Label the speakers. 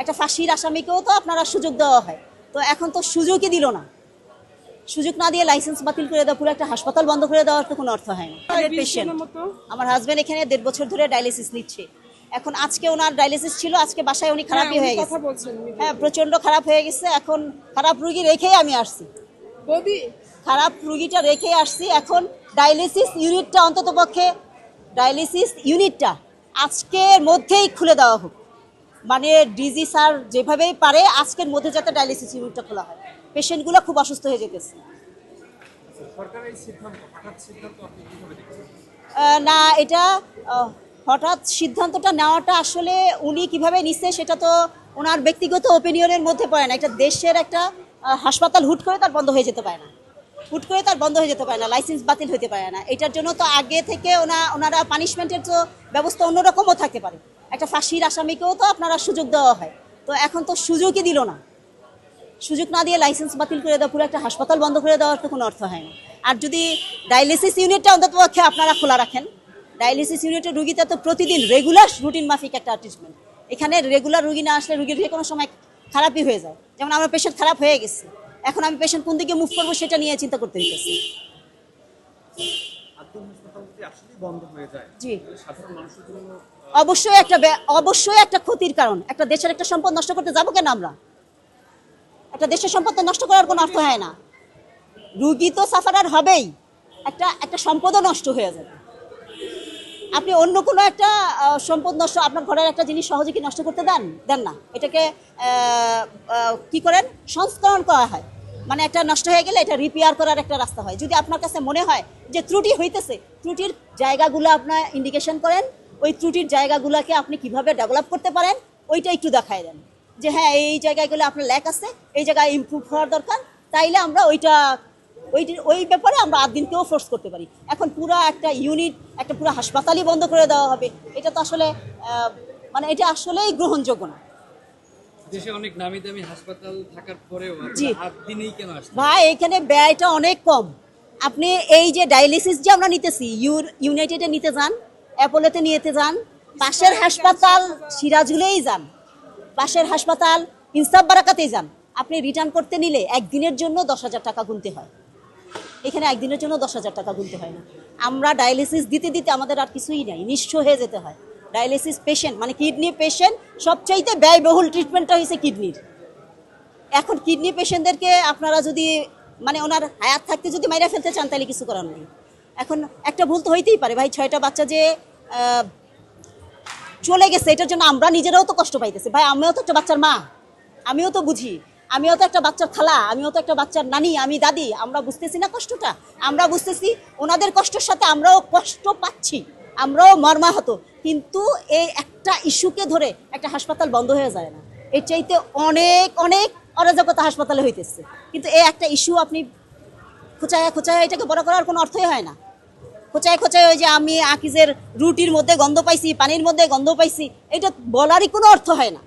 Speaker 1: একটা ফাঁসির আসামিকেও তো আপনারা সুযোগ দেওয়া হয়, তো এখন তো সুযোগই দিল না। সুযোগ না দিয়ে লাইসেন্স বাতিল করে দেওয়া, পুরো একটা হাসপাতাল বন্ধ করে দেওয়ার তো কোনো অর্থ হয় না। পেশেন্ট, আমার হাজবেন্ড এখানে 1.5 বছর ধরে ডায়ালিসিস নিচ্ছে। এখন আজকে ওনার ডায়ালিসিস ছিল, আজকে বাসায় উনি খারাপই হয়ে গেছে। হ্যাঁ, প্রচন্ড খারাপ হয়ে গেছে। এখন খারাপ রুগী রেখেই আমি আসছি, খারাপ রুগীটা রেখেই আসছি। এখন ডায়ালিসিস ইউনিটটা অন্ততপক্ষে ডায়ালিসিস ইউনিটটা আজকের মধ্যেই খুলে দেওয়া হোক, মানে ডিজি স্যার যেভাবেই পারে আজকের মধ্যে যাতে ডায়ালিসিস ইউনিটটা খোলা হয়। পেশেন্টগুলো খুব অসুস্থ হয়ে যেতেছে। না, এটা হঠাৎ সিদ্ধান্তটা নেওয়াটা আসলে উনি কিভাবে নিচ্ছে সেটা তো ওনার ব্যক্তিগত ওপিনিয়নের মধ্যে পড়ে না। একটা দেশের একটা হাসপাতাল হুট করে তার বন্ধ হয়ে যেতে পারে না, হুট করে তার বন্ধ হয়ে যেতে পারে না, লাইসেন্স বাতিল হতে পারে না। এটার জন্য তো আগে থেকে ওনারা পানিশমেন্টের তো ব্যবস্থা অন্যরকমও থাকতে পারে। একটা ফাঁসির আসামিকেও তো আপনারা সুযোগ দেওয়া হয়, তো এখন তো সুযোগই দিল না। সুযোগ না দিয়ে লাইসেন্স বাতিল করে দেওয়া, পুরো একটা হাসপাতাল বন্ধ করে দেওয়ার তো কোনো অর্থ হয় না। আর যদি ডায়ালিসিস ইউনিটটা অন্ততপক্ষে আপনারা খোলা রাখেন, ডায়ালিসিস ইউনিটের রুগীটা তো প্রতিদিন রেগুলার রুটিন মাফিক একটা ট্রিটমেন্ট। এখানে রেগুলার রুগী না আসলে রুগীর যে কোনো সময় খারাপই হয়ে যায়। যেমন আমার পেশেন্ট খারাপ হয়ে গেছে, এখন আমি পেশেন্ট কোন দিকে মুভ করবো সেটা নিয়ে চিন্তা করতে হইতেছি। জি, অবশ্যই একটা ক্ষতির কারণ। একটা দেশের একটা সম্পদ নষ্ট করতে যাবো কেন আমরা? একটা দেশের সম্পদ নষ্ট করার কোনো অর্থ হয় না। রুগী তো সাফারার হবেই, একটা সম্পদও নষ্ট হয়ে যাবে। আপনি অন্য কোনো একটা সম্পদ নষ্ট, আপনার ঘরের একটা জিনিস সহজে কি নষ্ট করতে দেন না? এটাকে কি করেন, সংস্করণ করা হয়। মানে একটা নষ্ট হয়ে গেলে এটা রিপেয়ার করার একটা রাস্তা হয়। যদি আপনার কাছে মনে হয় যে ত্রুটি হইতেছে, ত্রুটির জায়গাগুলো আপনার ইন্ডিকেশন করেন, ওই ত্রুটির জায়গাগুলোকে আপনি কিভাবে ডেভেলপ করতে পারেন ওইটা একটু দেখায় দেন, যে হ্যাঁ এই জায়গাগুলো আপনার ল্যাক আছে, এই জায়গায় ইমপ্রুভ হওয়ার দরকার। তাইলে আমরা ওই ব্যাপারে আমরা 8 দিনকেও ফোর্স করতে পারি। এখন পুরো একটা ইউনিট, একটা পুরো হাসপাতালই বন্ধ করে দেওয়া হবে, এটা তো আসলে মানে এটা আসলেই গ্রহণযোগ্য না।
Speaker 2: দেশে অনেক নামি দামি হাসপাতাল থাকার পরেও 8 দিনেই কেন আসছে?
Speaker 1: ভাই, এখানে ব্যয়টা অনেক কম। আপনি এই যে ডায়ালিসিস যে আমরা নিতেছি, ইউনাইটেডে নিতে যান, অ্যাপোলোতে নিতে যান, পাশের হাসপাতাল সিরাজুলেই যান, পাশের হাসপাতাল ইনসাফ বারাকাতেই যান, আপনি রিটার্ন করতে নিলে একদিনের জন্য 10,000 টাকা গুনতে হয়। এখানে একদিনের জন্য 10,000 টাকা গুনতে হয় না। আমরা ডায়ালিসিস দিতে দিতে আমাদের আর কিছুই নাই, নিঃস্ব হয়ে যেতে হয়। ডায়ালিসিস পেশেন্ট মানে কিডনি পেশেন্ট, সবচাইতে ব্যয়বহুল ট্রিটমেন্টটা হয়েছে কিডনির। এখন কিডনি পেশেন্টদেরকে আপনারা যদি মানে ওনার হায়াত থাকতে যদি মাইরা ফেলতে চান তাহলে কিছু করার নেই। এখন একটা ভুল তো হইতেই পারে ভাই, 6টা বাচ্চা যে চলে গেছে, এটার জন্য আমরা নিজেরাও তো কষ্ট পাইতেছি। ভাই, আমিও তো একটা বাচ্চার মা, আমিও তো বুঝি, আমিও তো একটা বাচ্চার খালা, আমিও তো একটা বাচ্চার নানি, আমি দাদি। আমরা বুঝতেছি না কষ্টটা? আমরা বুঝতেছি, ওনাদের কষ্টের সাথে আমরাও কষ্ট পাচ্ছি, আমরাও মর্মাহত। কিন্তু এই একটা ইস্যুকে ধরে একটা হাসপাতাল বন্ধ হয়ে যায় না। এর চাইতে অনেক অনেক অরাজকতা হাসপাতালে হইতেছে, কিন্তু এই একটা ইস্যু আপনি খোঁচায় এটাকে বড় করার কোনো অর্থই হয় না। খোঁচায় ওই যে আমি আকিজের রুটির মধ্যে গন্ধ পাইছি, পানির মধ্যে গন্ধ পাইছি, এটা বলারই কোনো অর্থ হয় না।